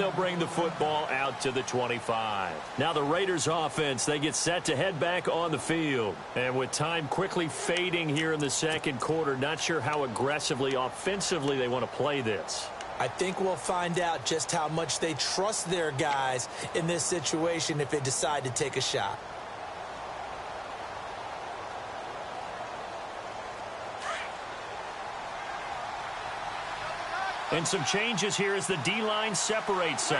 they'll bring the football out to the 25. Now the Raiders offense, they get set to head back on the field. And with time quickly fading here in the second quarter, not sure how aggressively, offensively they want to play this. I think we'll find out just how much they trust their guys in this situation if they decide to take a shot. And some changes here as the D-line separates some.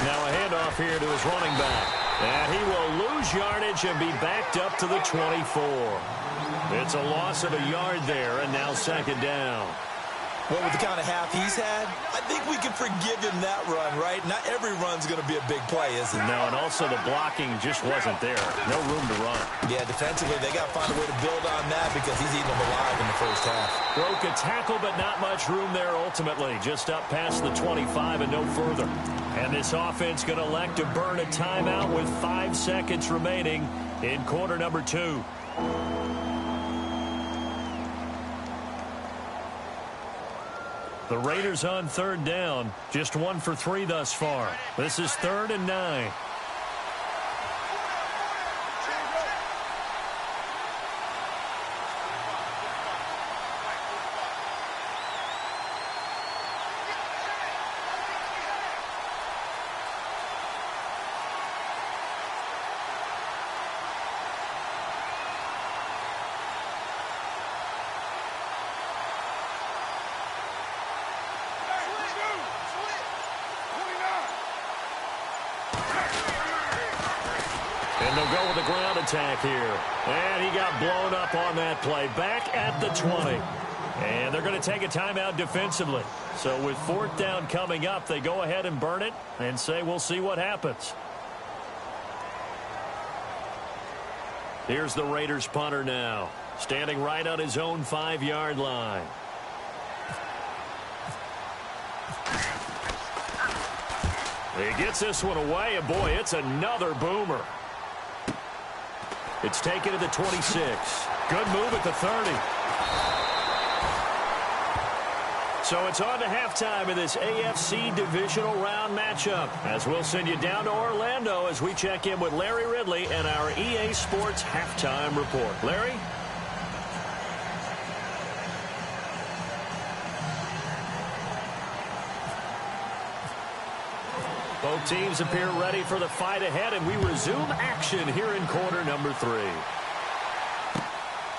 Now a handoff here to his running back. And he will lose yardage and be backed up to the 24. It's a loss of a yard there, and now second down. Well, with the kind of half he's had, I think we can forgive him that run, right? Not every run's going to be a big play, is it? No, and also the blocking just wasn't there. No room to run. Yeah, defensively, they got to find a way to build on that because he's eating them alive in the first half. Broke a tackle, but not much room there ultimately. Just up past the 25 and no further. And this offense going to elect to burn a timeout with 5 seconds remaining in quarter number 2. The Raiders on third down, just 1 for 3 thus far. This is 3rd and 9. And they'll go with the ground attack here. And he got blown up on that play. Back at the 20. And they're going to take a timeout defensively. So with 4th down coming up, they go ahead and burn it and say we'll see what happens. Here's the Raiders punter now. Standing right on his own 5-yard line. He gets this one away, and boy, it's another boomer. It's taken to the 26. Good move at the 30. So it's on to halftime in this AFC divisional round matchup. As we'll send you down to Orlando as we check in with Larry Ridley and our EA Sports halftime report. Larry? Both teams appear ready for the fight ahead, and we resume action here in quarter number 3.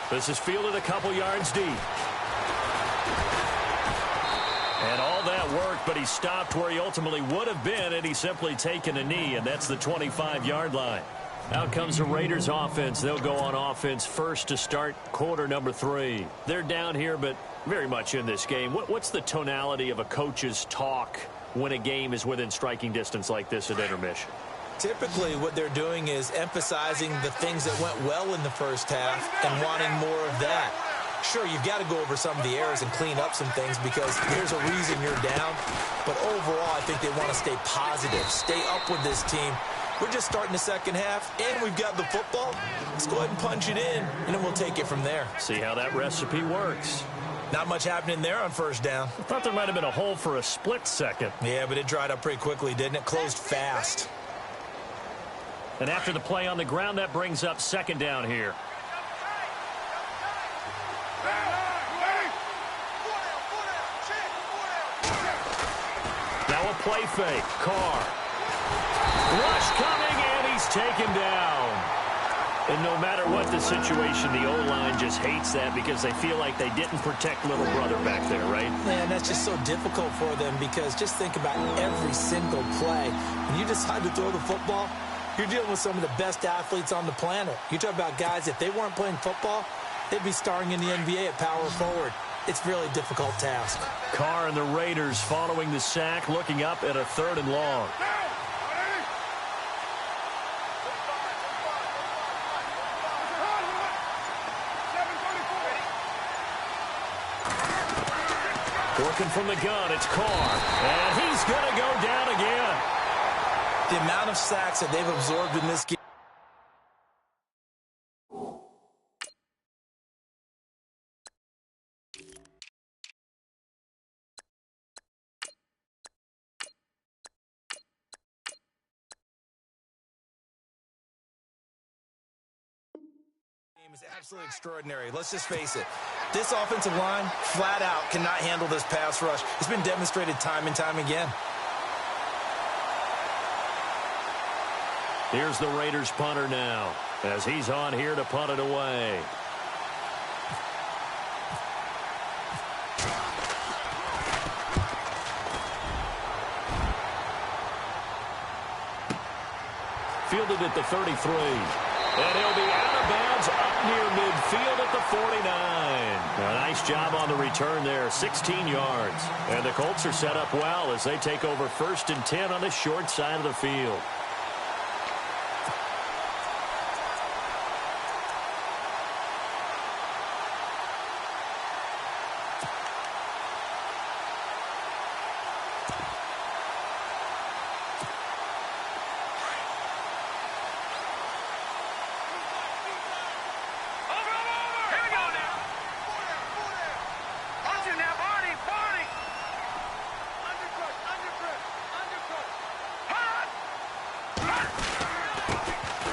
This is fielded a couple yards deep. And all that worked, but he stopped where he ultimately would have been had he simply taken a knee, and that's the 25-yard line. Out comes the Raiders offense. They'll go on offense first to start quarter number 3. They're down here, but very much in this game. What's the tonality of a coach's talk when a game is within striking distance like this at intermission? Typically, what they're doing is emphasizing the things that went well in the first half and wanting more of that. Sure, you've got to go over some of the errors and clean up some things because there's a reason you're down. But overall, I think they want to stay positive, stay up with this team. We're just starting the second half, and we've got the football. Let's go ahead and punch it in, and then we'll take it from there. See how that recipe works. Not much happening there on first down. I thought there might have been a hole for a split second. Yeah, but it dried up pretty quickly, didn't it? Closed fast. And after the play on the ground, that brings up second down here. Now a play fake. Carr. Rush coming, and he's taken down. And no matter what the situation, the O-line just hates that because they feel like they didn't protect little brother back there, right? Man, that's just so difficult for them because just think about every single play. When you decide to throw the football, you're dealing with some of the best athletes on the planet. You talk about guys, if they weren't playing football, they'd be starring in the NBA at power forward. It's a really difficult task. Carr and the Raiders following the sack, looking up at a 3rd and long. Working from the gun, it's Carr. And he's going to go down again. The amount of sacks that they've absorbed in this game. game is absolutely extraordinary. Let's just face it. This offensive line, flat out, cannot handle this pass rush. It's been demonstrated time and time again. Here's the Raiders punter now, as he's on here to punt it away. Fielded at the 33. And he'll be out of bounds up near midfield at the 49. A nice job on the return there, 16 yards. And the Colts are set up well as they take over 1st and 10 on the short side of the field.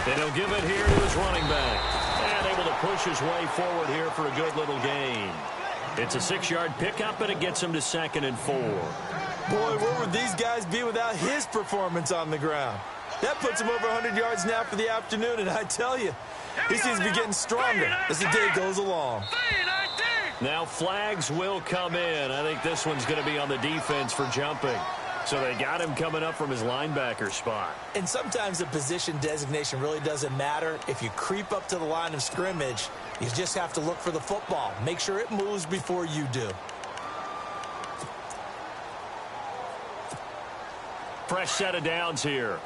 And he'll give it here to his running back. And able to push his way forward here for a good little gain. It's a 6-yard pickup, and it gets him to 2nd and 4. Boy, where would these guys be without his performance on the ground? That puts him over 100 yards now for the afternoon, and I tell you, he seems to be getting stronger as the day goes along. Now flags will come in. I think this one's going to be on the defense for jumping. So they got him coming up from his linebacker spot. And sometimes the position designation really doesn't matter. If you creep up to the line of scrimmage, you just have to look for the football. Make sure it moves before you do. Fresh set of downs here.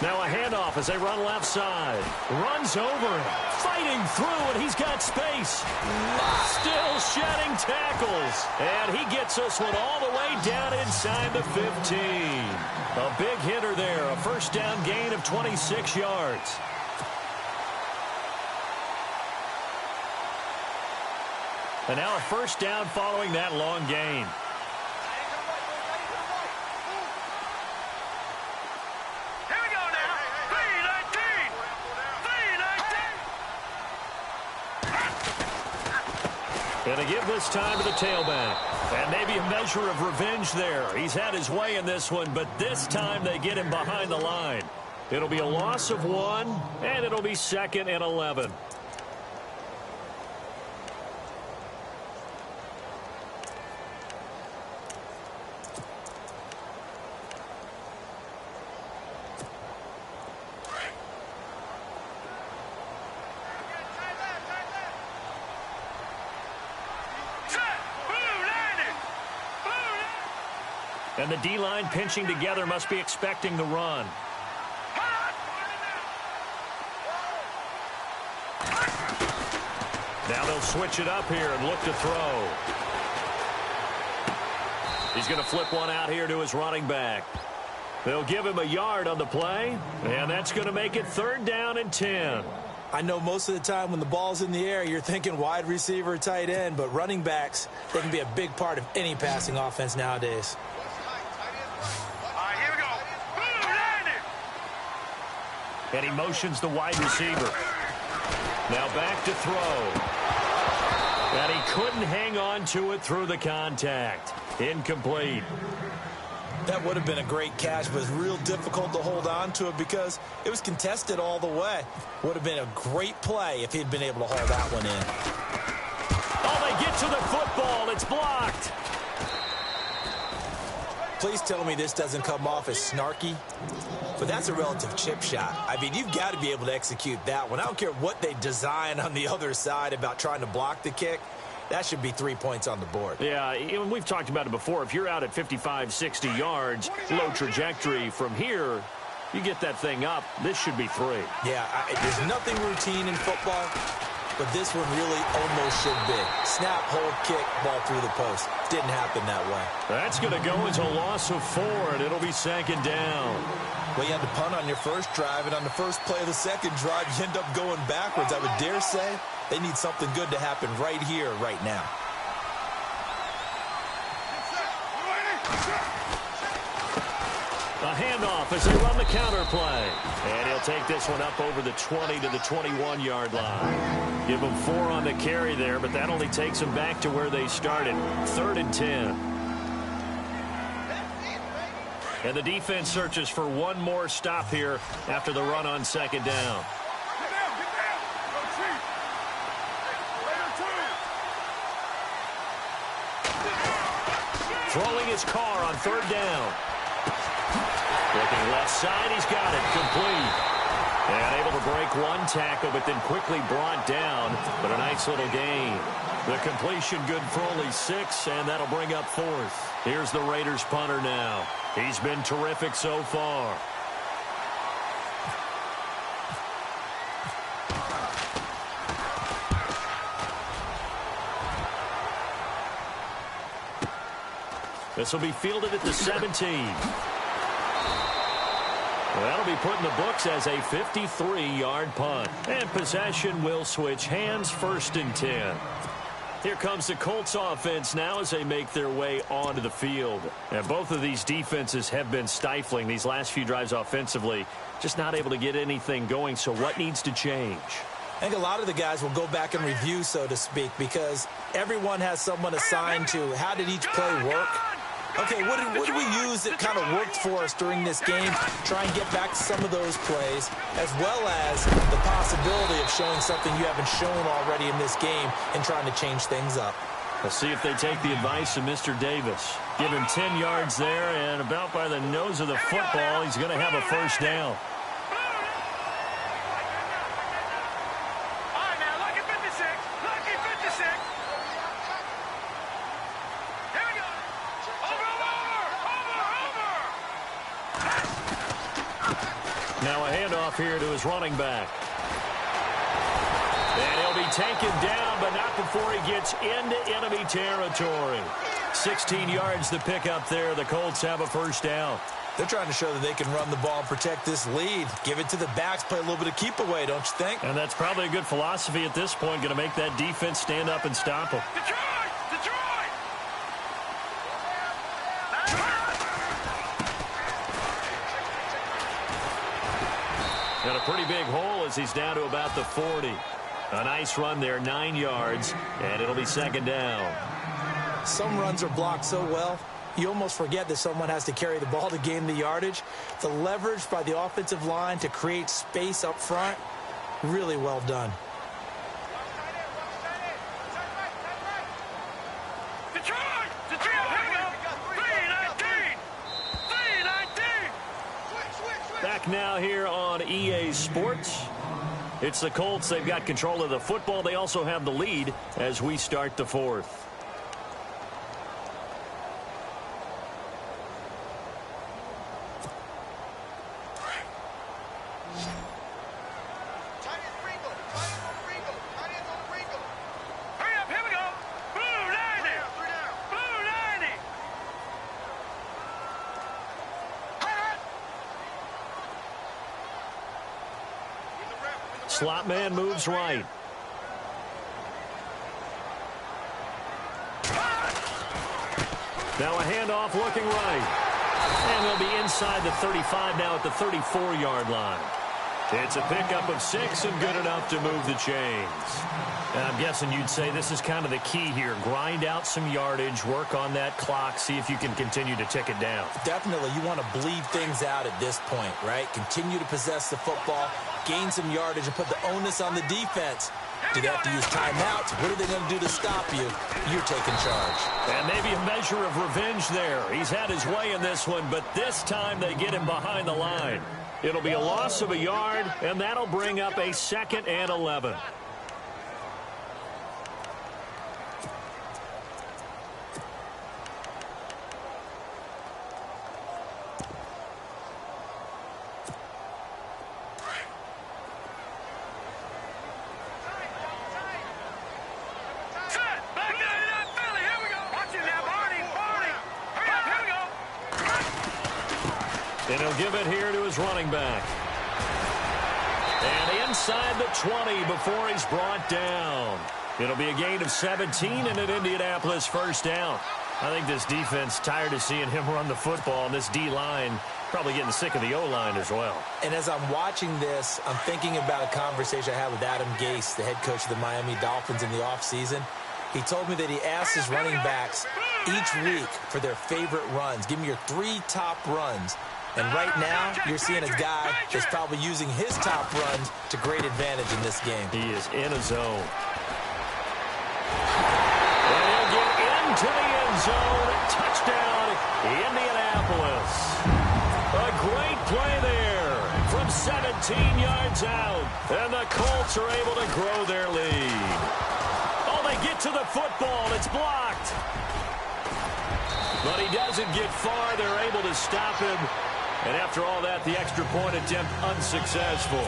Now a handoff as they run left side. Runs over him. Fighting through, and he's got space. Still shedding tackles. And he gets this one all the way down inside the 15. A big hitter there. A 1st down gain of 26 yards. And now a 1st down following that long gain. Going to give this time to the tailback. And maybe a measure of revenge there. He's had his way in this one, but this time they get him behind the line. It'll be a loss of 1, and it'll be 2nd and 11. And the D-line pinching together must be expecting the run. Now they'll switch it up here and look to throw. He's going to flip one out here to his running back. They'll give him a yard on the play, and that's going to make it 3rd down and 10. I know most of the time when the ball's in the air, you're thinking wide receiver, tight end, but running backs, they can be a big part of any passing offense nowadays. And he motions the wide receiver. Now back to throw. And he couldn't hang on to it through the contact. Incomplete. That would have been a great catch, but it's real difficult to hold on to it because it was contested all the way. Would have been a great play if he'd been able to hold that one in. Oh, they get to the football. It's blocked. Please tell me this doesn't come off as snarky. But that's a relative chip shot. I mean, you've got to be able to execute that one. I don't care what they design on the other side about trying to block the kick. That should be 3 points on the board. Yeah, we've talked about it before. If you're out at 55, 60 yards, low trajectory from here, you get that thing up, this should be 3. Yeah, there's nothing routine in football, but this one really almost should be. Snap, hold, kick, ball through the post. Didn't happen that way. That's going to go as a loss of 4, and it'll be 2nd down. Well, you had to punt on your first drive, and on the first play of the second drive, you end up going backwards. I would dare say they need something good to happen right here, right now. handoff as they run the counter play. And he'll take this one up over the 20 to the 21-yard line. Give them 4 on the carry there, but that only takes them back to where they started, 3rd and 10. And the defense searches for one more stop here after the run on 2nd down. Throwing his car on 3rd down. Looking left side, he's got it. Complete. And able to break one tackle, but then quickly brought down. But a nice little gain. The completion good for only 6, and that'll bring up 4th. Here's the Raiders punter now. He's been terrific so far. This will be fielded at the 17. Well, that'll be put in the books as a 53-yard punt. And possession will switch hands, 1st and 10. Here comes the Colts offense now as they make their way onto the field. And both of these defenses have been stifling these last few drives offensively. Just not able to get anything going, so what needs to change? I think a lot of the guys will go back and review, so to speak, because everyone has someone assigned to how did each play work. Okay, what did we use that kind of worked for us during this game? Try and get back to some of those plays, as well as the possibility of showing something you haven't shown already in this game and trying to change things up. Let's see if they take the advice of Mr. Davis. Give him 10 yards there, and about by the nose of the football, he's going to have a 1st down. Now a handoff here to his running back. And he'll be taken down, but not before he gets into enemy territory. 16 yards to pick up there. The Colts have a 1st down. They're trying to show that they can run the ball and protect this lead. Give it to the backs, play a little bit of keep away, don't you think? And that's probably a good philosophy at this point, going to make that defense stand up and stop them. Got a pretty big hole as he's down to about the 40. A nice run there, 9 yards, and it'll be 2nd down. Some runs are blocked so well, you almost forget that someone has to carry the ball to gain the yardage. The leverage by the offensive line to create space up front, really well done. Back now here on EA Sports. It's the Colts. They've got control of the football. They also have the lead as we start the 4th. Slot man moves right. Now a handoff looking right. And they'll be inside the 35 now at the 34-yard line. It's a pickup of 6 and good enough to move the chains. And I'm guessing you'd say this is kind of the key here. Grind out some yardage, work on that clock, see if you can continue to tick it down. Definitely. You want to bleed things out at this point, right? Continue to possess the football, gain some yardage, and put the onus on the defense. Do they have to use timeouts? What are they going to do to stop you? You're taking charge. And maybe a measure of revenge there. He's had his way in this one, but this time they get him behind the line. It'll be a loss of a yard, and that'll bring up a 2nd and 11. And he'll give it here to his running back. And inside the 20 before he's brought down. It'll be a gain of 17 and an Indianapolis 1st down. I think this defense tired of seeing him run the football, and this D-line probably getting sick of the O-line as well. And as I'm watching this, I'm thinking about a conversation I had with Adam Gase, the head coach of the Miami Dolphins, in the offseason. He told me that he asked his running backs each week for their favorite runs. Give me your 3 top runs. And right now, you're seeing a guy that's probably using his top runs to great advantage in this game. He is in a zone. And he'll get into the end zone. Touchdown, Indianapolis. A great play there from 17 yards out. And the Colts are able to grow their lead. Oh, they get to the football. It's blocked. But he doesn't get far. They're able to stop him. And after all that, the extra point attempt unsuccessful.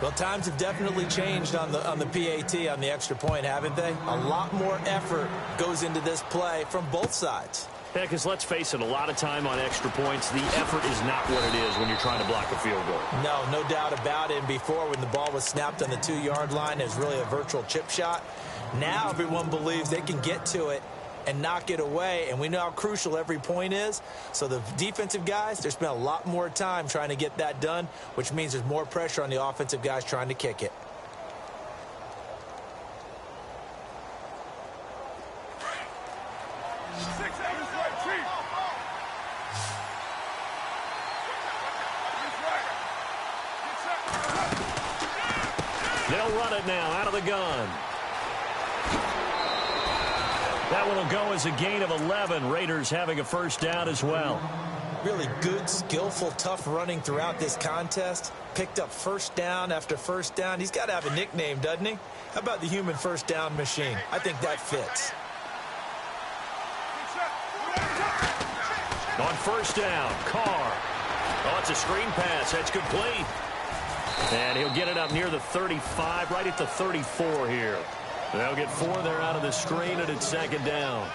Well, times have definitely changed on the PAT, on the extra point, haven't they? A lot more effort goes into this play from both sides. Yeah, because let's face it, a lot of time on extra points, the effort is not what it is when you're trying to block a field goal. No doubt about it. And before, when the ball was snapped on the 2-yard line, it was really a virtual chip shot. Now everyone believes they can get to it and knock it away, and we know how crucial every point is. So the defensive guys, they spent a lot more time trying to get that done, which means there's more pressure on the offensive guys trying to kick it. They'll run it now out of the gun. That one will go as a gain of 11. Raiders having a first down as well. Really good, skillful, tough running throughout this contest. Picked up first down after first down. He's got to have a nickname, doesn't he? How about the human first down machine? I think that fits. On first down, Carr. Oh, it's a screen pass. That's complete. And he'll get it up near the 35, right at the 34 here. They'll get 4 there out of the screen, and it's second down.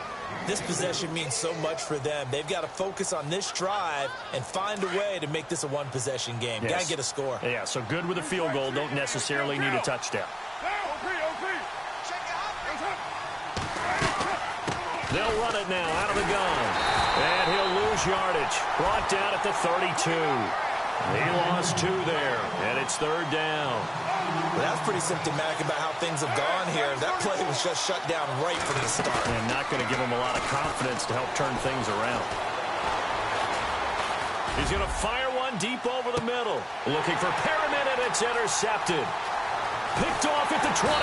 This possession means so much for them. They've got to focus on this drive and find a way to make this a one-possession game. Yes. Got to get a score. Yeah, so good with a field goal. Don't necessarily need a touchdown. They'll run it now out of the gun. And he'll lose yardage. Brought down at the 32. He lost 2 there, and it's third down. Well, that's pretty symptomatic about how things have gone here. That play was just shut down right from the start. And not going to give him a lot of confidence to help turn things around. He's going to fire one deep over the middle. Looking for Perriman, and it's intercepted. Picked off at the 23.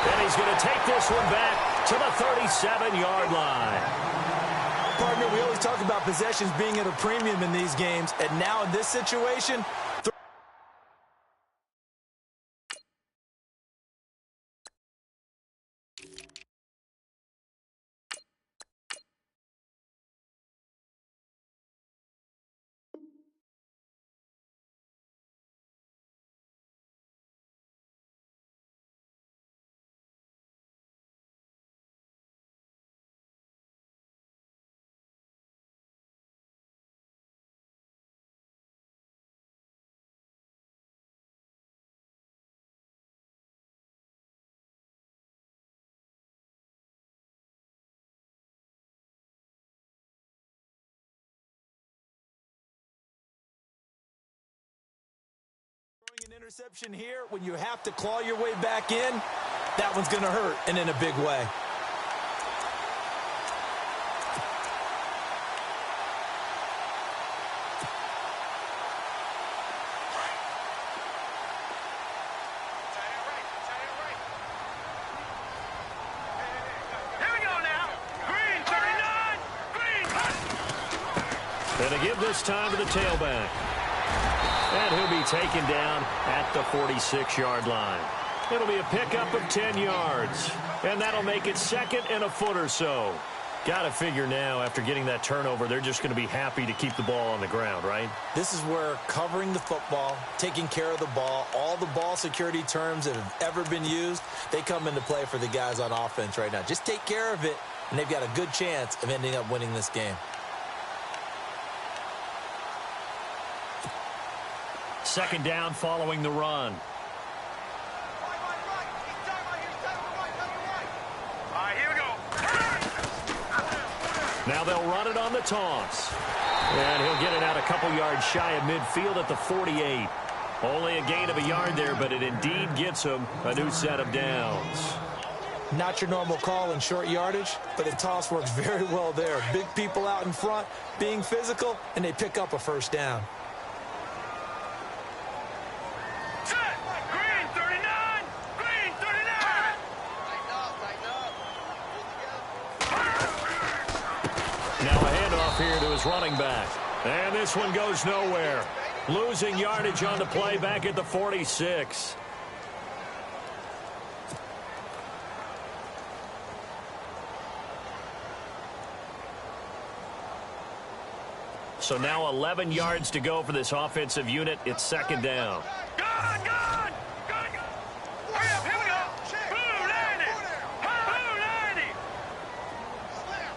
And he's going to take this one back to the 37-yard line. Partner, we always talk about possessions being at a premium in these games, and now in this situation, an interception here when you have to claw your way back in, that one's going to hurt, and in a big way. And to give this time to the tailback. And he'll be taken down at the 46-yard line. It'll be a pickup of 10 yards. And that'll make it second and a foot or so. Got to figure now, after getting that turnover, they're just going to be happy to keep the ball on the ground, right? This is where covering the football, taking care of the ball, all the ball security terms that have ever been used, they come into play for the guys on offense right now. Just take care of it, and they've got a good chance of ending up winning this game. Second down following the run. Now they'll run it on the toss. And he'll get it out a couple yards shy of midfield at the 48. Only a gain of a yard there, but it indeed gets him a new set of downs. Not your normal call in short yardage, but the toss works very well there. Big people out in front, being physical, and they pick up a first down. Green 39! Green 39! Now a handoff here to his running back. And this one goes nowhere. Losing yardage on the play back at the 46. So now 11 yards to go for this offensive unit. It's second down. Gone! Hurry up, here we go! Blue 90! Blue 90! Slam!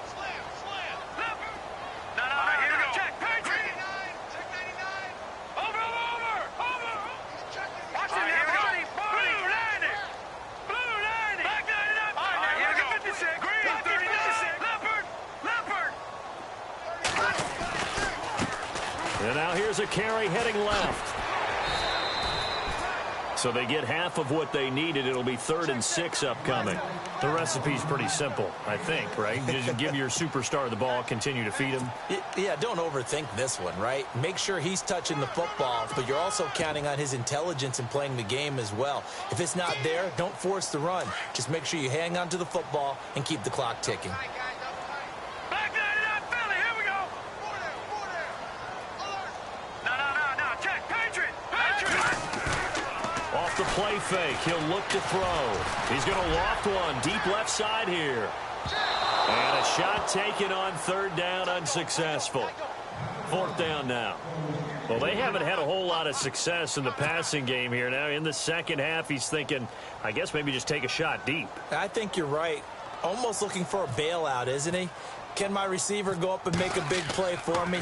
No, here we go. Check, Patriot! Check 99! Over! Watch it now, Barney! Blue 90! Blue 90! Back 99! All right, here we go. 56. Green 39! Leopard! And now here's a carry heading left. So they get half of what they needed. It'll be 3rd and 6 upcoming. The recipe's pretty simple, I think, right? Just give your superstar the ball, continue to feed him. Yeah, don't overthink this one, right? Make sure he's touching the football, but you're also counting on his intelligence in playing the game as well. If it's not there, don't force the run. Just make sure you hang on to the football and keep the clock ticking. Back 99, Philly, here we go! No, check, Patriot! Off the play fake, he'll look to throw. He's going to loft one deep left side here. And a shot taken on 3rd down, unsuccessful. 4th down now. Well, they haven't had a whole lot of success in the passing game here. Now, in the second half, he's thinking, I guess maybe just take a shot deep. I think you're right. Almost looking for a bailout, isn't he? Can my receiver go up and make a big play for me?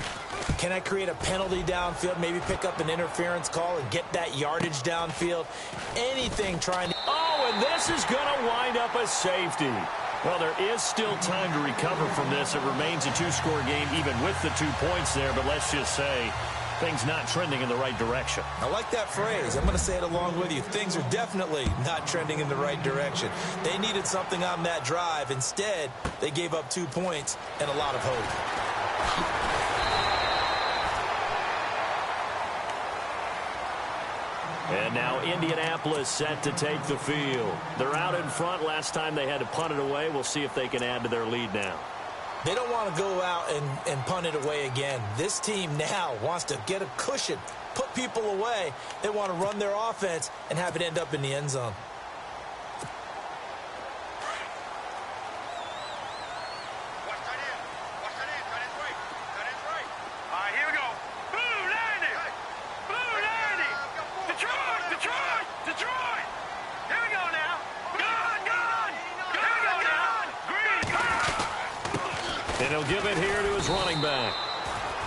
Can I create a penalty downfield, maybe pick up an interference call and get that yardage downfield? Anything trying to... Oh, and this is going to wind up a safety. Well, there is still time to recover from this. It remains a 2-score game even with the 2 points there, but let's just say things not trending in the right direction. I like that phrase. I'm going to say it along with you. Things are definitely not trending in the right direction. They needed something on that drive. Instead, they gave up 2 points and a lot of hope. And now Indianapolis set to take the field. They're out in front. Last time they had to punt it away. We'll see if they can add to their lead now. They don't want to go out and punt it away again. This team now wants to get a cushion, put people away. They want to run their offense and have it end up in the end zone. And he'll give it here to his running back.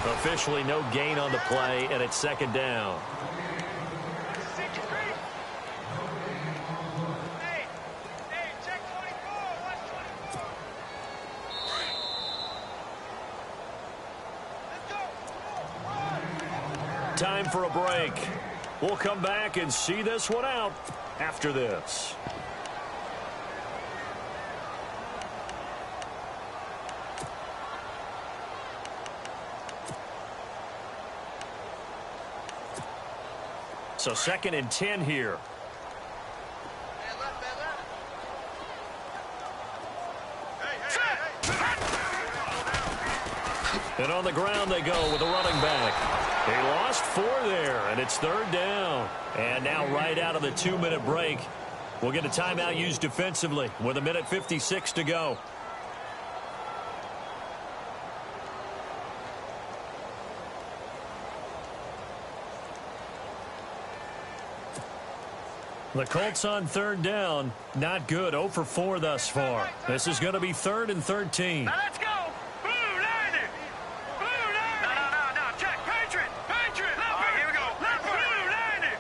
Officially no gain on the play, and it's 2nd down. Time for a break. We'll come back and see this one out after this. So 2nd and 10 here. And on the ground they go with a running back. They lost 4 there, and it's 3rd down. And now right out of the 2-minute break, we'll get a timeout used defensively with 1:56 to go. The Colts on 3rd down. Not good. 0 for 4 thus far. This is going to be 3rd and 13. Now let's go. Blue 90. Blue 90. No. Check. Patriot. All right, here we go. Blue 90.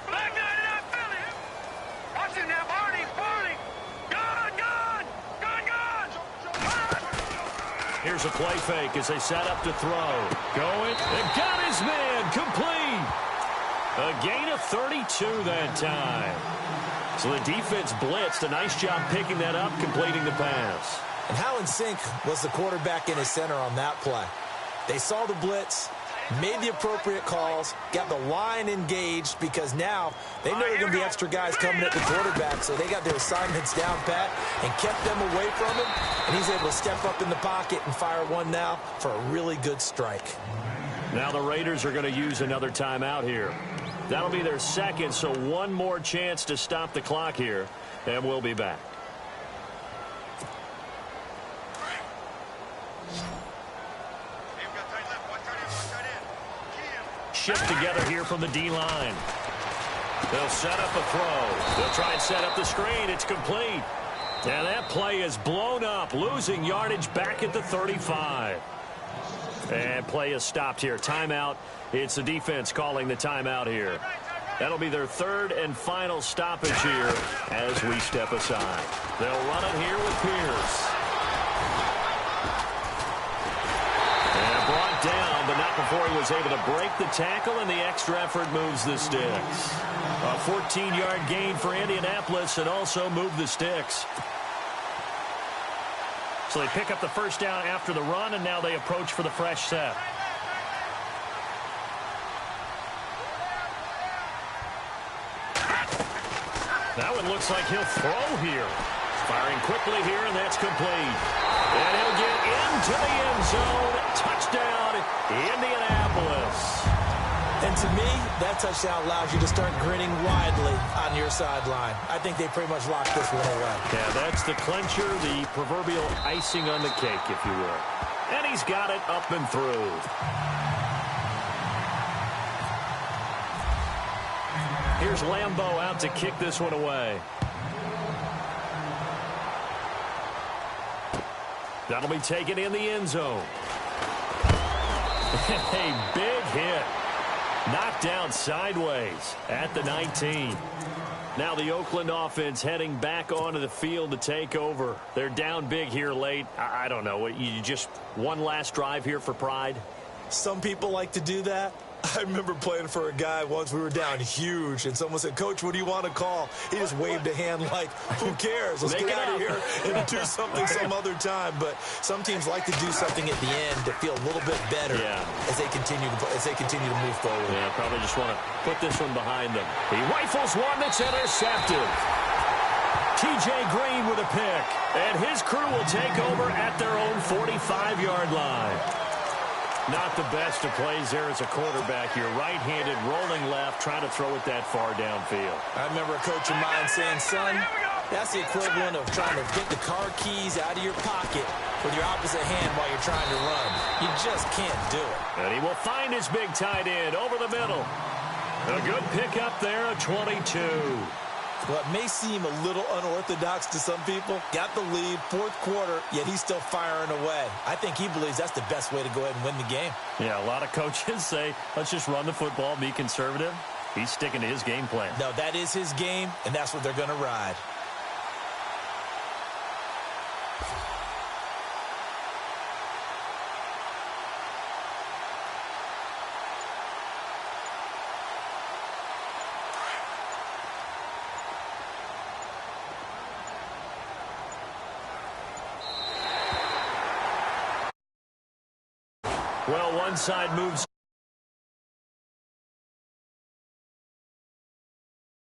Black 99 Philly. Watch it now. Barney. Gone. Here's a play fake as they set up to throw. Going, and got his man, complete. A gain of 32 that time. So the defense blitzed. A nice job picking that up, completing the pass. And how in sync was the quarterback and his center on that play? They saw the blitz, made the appropriate calls, got the line engaged because now they know there are going to be extra guys coming at the quarterback, so they got their assignments down pat and kept them away from him, and he's able to step up in the pocket and fire one now for a really good strike. Now the Raiders are going to use another timeout here. That'll be their second, so one more chance to stop the clock here, and we'll be back. Shift together here from the D-line. They'll set up a throw. They'll try and set up the screen. It's complete. And that play is blown up, losing yardage back at the 35. And play is stopped here. Timeout. It's the defense calling the timeout here. That'll be their third and final stoppage here as we step aside. They'll run it here with Pierce. And brought down, but not before he was able to break the tackle, and the extra effort moves the sticks. A 14-yard gain for Indianapolis and also move the sticks. So they pick up the first down after the run, and now they approach for the fresh set. That one looks like he'll throw here. Firing quickly here, and that's complete. And he'll get into the end zone. Touchdown, Indianapolis. And to me, that touchdown allows you to start grinning widely on your sideline. I think they pretty much locked this one away. Yeah, that's the clincher, the proverbial icing on the cake, if you will. And he's got it up and through. Here's Lambeau out to kick this one away. That'll be taken in the end zone. A big hit. Knocked down sideways at the 19. Now the Oakland offense heading back onto the field to take over. They're down big here late. I don't know. You just one last drive here for pride? Some people like to do that. I remember playing for a guy once. We were down huge, and someone said, "Coach, what do you want to call?" He just waved a hand like, "Who cares? Let's get out of here and do something some other time." But some teams like to do something at the end to feel a little bit better as they continue to move forward. Yeah, probably just want to put this one behind them. He rifles one that's intercepted. T.J. Green with a pick, and his crew will take over at their own 45-yard line. Not the best of plays there as a quarterback. You're right-handed, rolling left, trying to throw it that far downfield. I remember a coach of mine saying, "Son, that's the equivalent of trying to get the car keys out of your pocket with your opposite hand while you're trying to run. You just can't do it." And he will find his big tight end over the middle. A good pickup there, a 22. What may seem a little unorthodox to some people, got the lead, fourth quarter, yet he's still firing away. I think he believes that's the best way to go ahead and win the game. Yeah, a lot of coaches say, let's just run the football, be conservative. He's sticking to his game plan. No, that is his game, and that's what they're going to ride. Well, one side moves